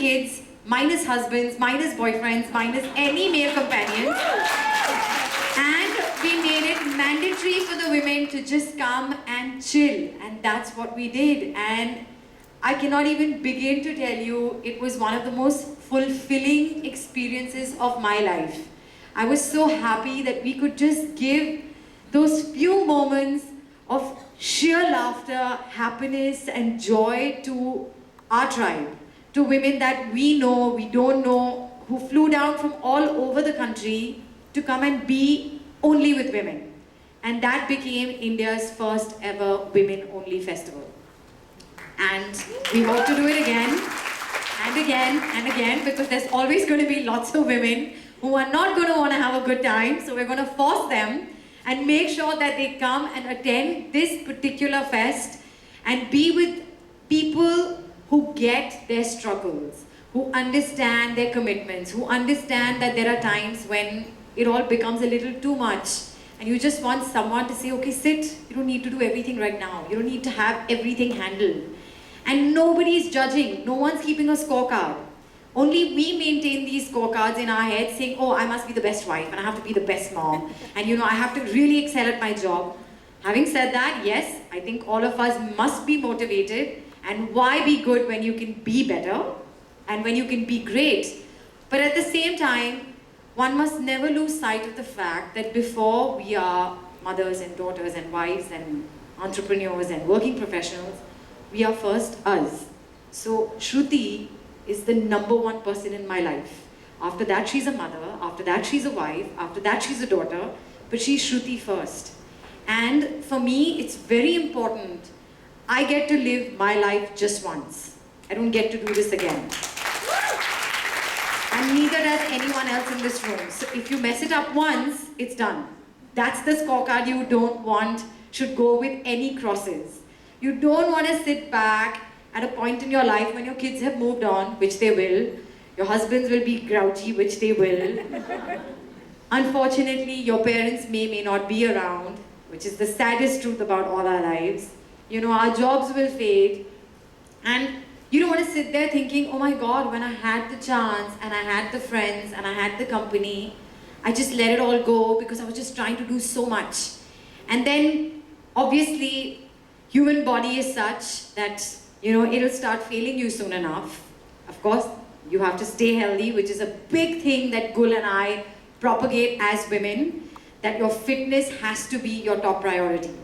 kids, minus husbands, minus boyfriends, minus any male companions. And we made it mandatory for the women to just come and chill. And that's what we did. And I cannot even begin to tell you, it was one of the most fulfilling experiences of my life. I was so happy that we could just give those few moments of sheer laughter, happiness and joy to our tribe, to women that we know, we don't know, who flew down from all over the country to come and be only with women. And that became India's first ever women-only festival. And we hope to do it again, and again, and again, because there's always going to be lots of women who are not going to want to have a good time, so we're going to force them and make sure that they come and attend this particular fest and be with people who get their struggles, who understand their commitments, who understand that there are times when it all becomes a little too much and you just want someone to say, okay, sit, you don't need to do everything right now, you don't need to have everything handled. And nobody's judging, no one's keeping a scorecard. Only we maintain these scorecards in our heads saying, oh, I must be the best wife and I have to be the best mom. And I have to really excel at my job. Having said that, yes, I think all of us must be motivated. And why be good when you can be better and when you can be great? But at the same time, one must never lose sight of the fact that before we are mothers and daughters and wives and entrepreneurs and working professionals, we are first us. So Shruti is the #1 person in my life. After that, she's a mother. After that, she's a wife. After that, she's a daughter. But she's Shruti first. And for me, it's very important. I get to live my life just once. I don't get to do this again. And neither does anyone else in this room. So if you mess it up once, it's done. That's the scorecard you don't want should go with any crosses. You don't want to sit back at a point in your life when your kids have moved on, which they will. Your husbands will be grouchy, which they will. Unfortunately, your parents may not be around, which is the saddest truth about all our lives. Our jobs will fade. And you don't want to sit there thinking, oh my God, when I had the chance and I had the friends and I had the company, I just let it all go because I was just trying to do so much. And then, obviously, human body is such that, it'll start failing you soon enough. Of course, you have to stay healthy, which is a big thing that Gul and I propagate as women, that your fitness has to be your top priority.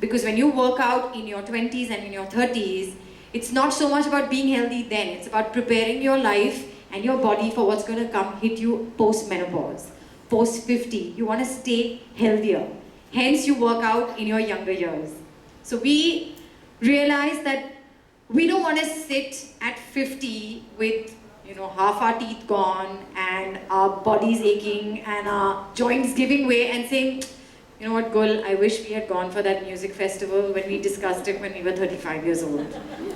Because when you work out in your 20s and in your 30s, it's not so much about being healthy then, it's about preparing your life and your body for what's going to come hit you post-menopause, post-50. You want to stay healthier. Hence, you work out in your younger years. So we realize that we don't want to sit at 50 with, half our teeth gone and our bodies aching and our joints giving way and saying, you know what, Gul, I wish we had gone for that music festival when we discussed it when we were 35 years old.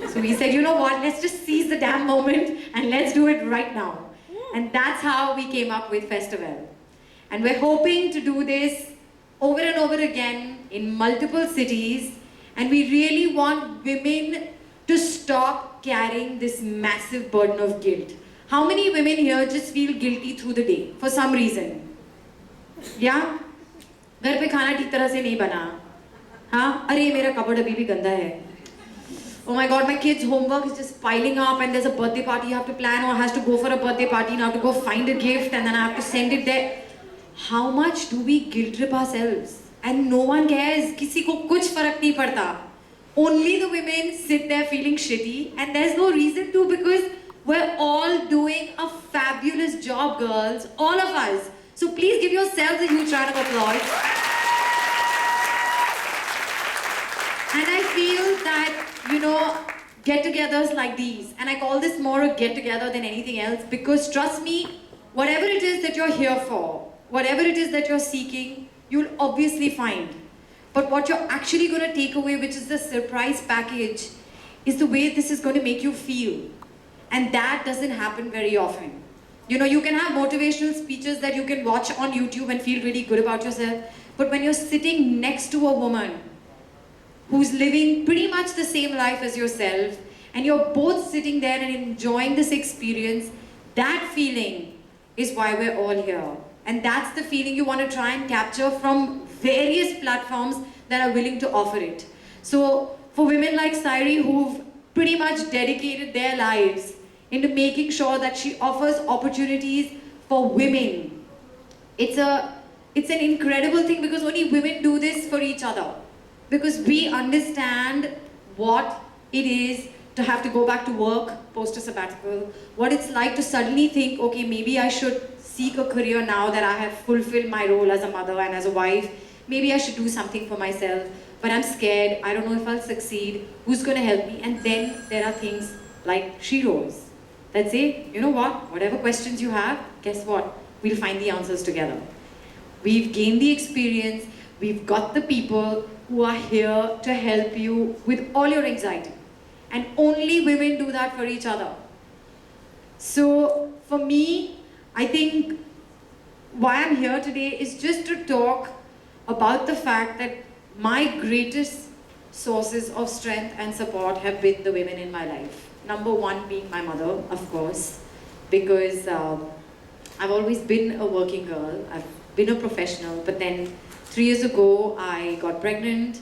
So we said, you know what, let's just seize the damn moment and let's do it right now. And that's how we came up with Festival. And we're hoping to do this over and over again in multiple cities. And we really want women to stop carrying this massive burden of guilt. How many women here just feel guilty through the day for some reason? Yeah? घर पे खाना ठीक तरह से नहीं बना. हाँ? अरे मेरा कपड़ा अभी भी गंदा है. Oh my God, my kids' homework is just piling up and there's a birthday party you have to plan or has to go for a birthday party and I have to go find a gift and then I have to send it there. How much do we guilt trip ourselves? And no one cares. किसी को कुछ फर्क नहीं पड़ता. Only the women sit there feeling shitty and there's no reason to because we're all doing a fabulous job, girls. All of us. So please give yourselves a huge round of applause. And I feel that, get-togethers like these, and I call this more a get-together than anything else because trust me, whatever it is that you're here for, whatever it is that you're seeking, you'll obviously find. But what you're actually going to take away, which is the surprise package, is the way this is going to make you feel. And that doesn't happen very often. You can have motivational speeches that you can watch on YouTube and feel really good about yourself. But when you're sitting next to a woman who's living pretty much the same life as yourself, and you're both sitting there and enjoying this experience, that feeling is why we're all here. And that's the feeling you want to try and capture from various platforms that are willing to offer it. So for women like Sairi, who've pretty much dedicated their lives into making sure that she offers opportunities for women, it's an incredible thing, because only women do this for each other. Because we understand what it is to have to go back to work post a sabbatical, what it's like to suddenly think, okay, maybe I should seek a career now that I have fulfilled my role as a mother and as a wife. Maybe I should do something for myself, but I'm scared, I don't know if I'll succeed, who's going to help me? And then there are things like Sheroes that say, you know what, whatever questions you have, guess what, we'll find the answers together. We've gained the experience, we've got the people who are here to help you with all your anxiety. And only women do that for each other. So for me, I think why I'm here today is just to talk about the fact that my greatest sources of strength and support have been the women in my life. Number one being my mother, of course, because I've always been a working girl. I've been a professional, but then 3 years ago I got pregnant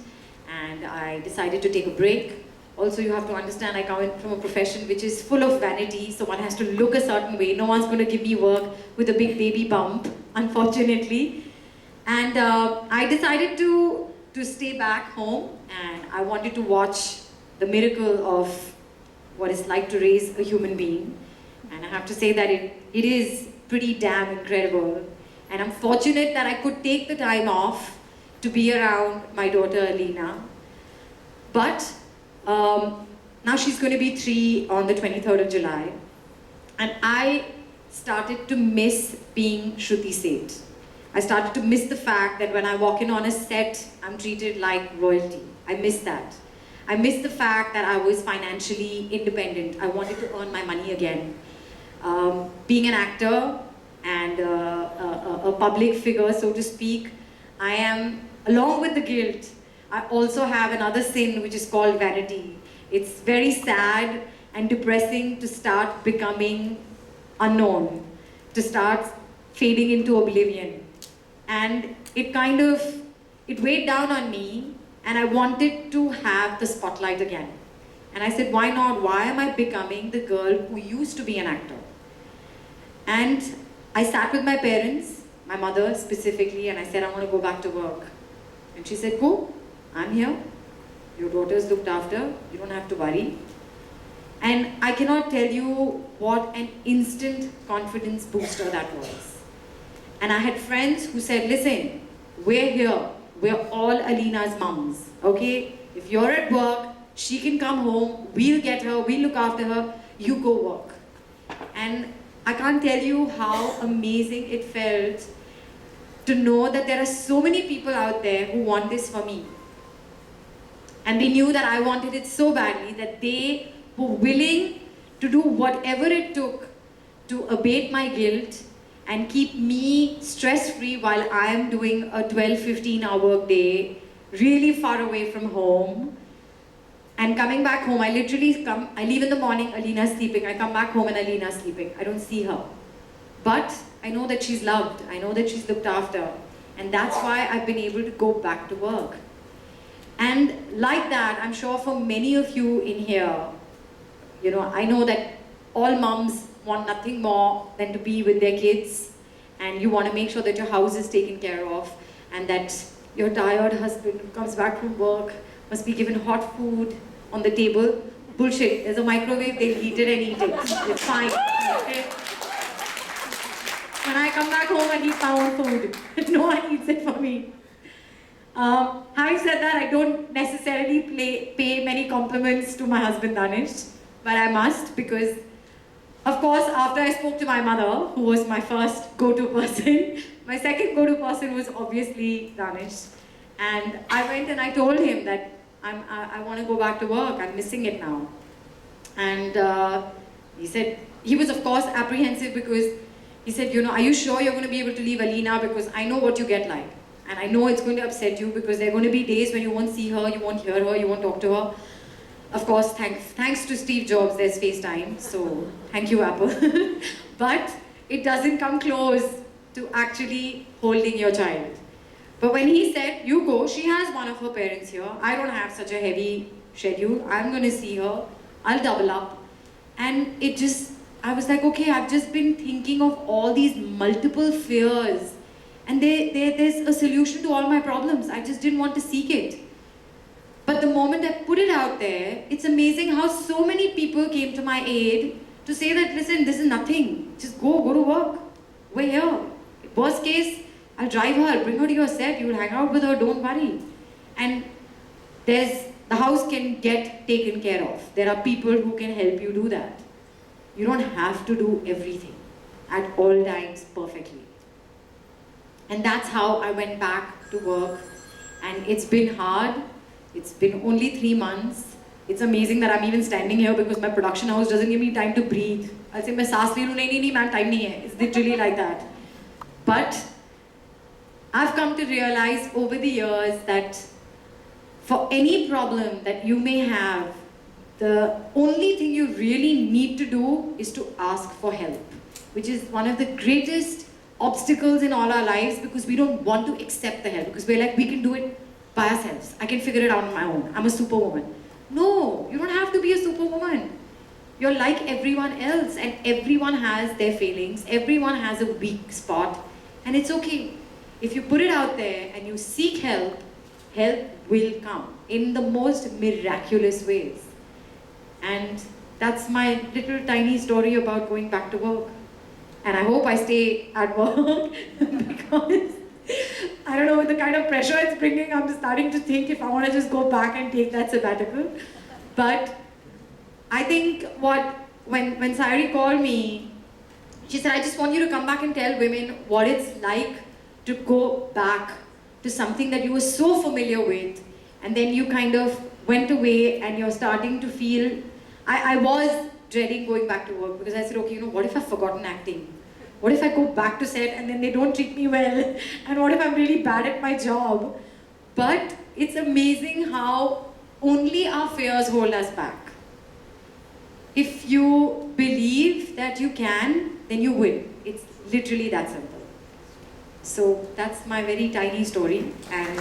and I decided to take a break. Also, you have to understand, I come in from a profession which is full of vanity, so one has to look a certain way. No one's going to give me work with a big baby bump, unfortunately. And I decided to stay back home, and I wanted to watch the miracle of what it's like to raise a human being. And I have to say that it is pretty damn incredible. And I'm fortunate that I could take the time off to be around my daughter Alina. But now she's going to be 3 on the 23rd of July. And I started to miss being Shruti Sheth. I started to miss the fact that when I walk in on a set, I'm treated like royalty. I miss that. I miss the fact that I was financially independent. I wanted to earn my money again. Being an actor and a public figure, so to speak, I am, along with the guilt, I also have another sin which is called vanity. It's very sad and depressing to start becoming unknown, to start fading into oblivion. And it weighed down on me, and I wanted to have the spotlight again. And I said, why not? Why am I becoming the girl who used to be an actor? And I sat with my parents, my mother specifically, and I said, I want to go back to work. And she said, go, I'm here. Your daughter's looked after, you don't have to worry. And I cannot tell you what an instant confidence booster that was. And I had friends who said, listen, we're here. We're all Alina's mums, okay? If you're at work, she can come home, we'll get her, we'll look after her, you go work. And I can't tell you how amazing it felt to know that there are so many people out there who want this for me. And they knew that I wanted it so badly that they were willing to do whatever it took to abate my guilt and keep me stress-free while I am doing a 12-15 hour work day, really far away from home. And coming back home, I leave in the morning, Alina's sleeping, I come back home and Alina's sleeping. I don't see her. But I know that she's loved, I know that she's looked after. And that's why I've been able to go back to work. And like that, I'm sure for many of you in here, you know, I know that all mums want nothing more than to be with their kids, and you want to make sure that your house is taken care of, and that your tired husband who comes back from work must be given hot food on the table. Bullshit. There's a microwave, they'll heat it and eat it. It's fine. Okay? When I come back home, I eat my own food. No one eats it for me. Having said that, I don't necessarily pay many compliments to my husband Danish, but I must, because of course, after I spoke to my mother, who was my first go-to person, my second go-to person was obviously Danish. And I went and I told him that I want to go back to work, I'm missing it now. And he said, he was of course apprehensive, because he said, you know, are you sure you're going to be able to leave Alina? Because I know what you get like. And I know it's going to upset you, because there are going to be days when you won't see her, you won't hear her, you won't talk to her. Of course, thanks to Steve Jobs, there's FaceTime, so thank you, Apple. But it doesn't come close to actually holding your child. But when he said, you go, she has one of her parents here. I don't have such a heavy schedule. I'm going to see her. I'll double up. And it just, I was like, okay, I've just been thinking of all these multiple fears. And there's a solution to all my problems. I just didn't want to seek it. But the moment I put it out there, it's amazing how so many people came to my aid to say that, listen, this is nothing. Just go to work. We're here. Worst case, I'll drive her, I'll bring her to your set, you'll hang out with her, don't worry. And the house can get taken care of. There are people who can help you do that. You don't have to do everything at all times perfectly. And that's how I went back to work. And it's been hard. It's been only 3 months. It's amazing that I'm even standing here because my production house doesn't give me time to breathe. I'll say, "Main saas le lu, nahi, man, time nahi hai." It's literally like that. But I've come to realize over the years that for any problem that you may have, the only thing you really need to do is to ask for help, which is one of the greatest obstacles in all our lives because we don't want to accept the help because we're like, we can do it by ourselves. I can figure it out on my own. I'm a superwoman. No, you don't have to be a superwoman. You're like everyone else and everyone has their failings. Everyone has a weak spot and it's okay. If you put it out there and you seek help, help will come in the most miraculous ways. And that's my little tiny story about going back to work. And I hope I stay at work because I don't know, with the kind of pressure it's bringing, I'm starting to think if I want to just go back and take that sabbatical. But I think when Sayuri called me, she said, I just want you to come back and tell women what it's like to go back to something that you were so familiar with, and then you kind of went away and you're starting to feel, I was dreading going back to work because I said, okay, what if I've forgotten acting? What if I go back to set and then they don't treat me well? And what if I'm really bad at my job? But it's amazing how only our fears hold us back. If you believe that you can, then you will. It's literally that simple. So that's my very tiny story. And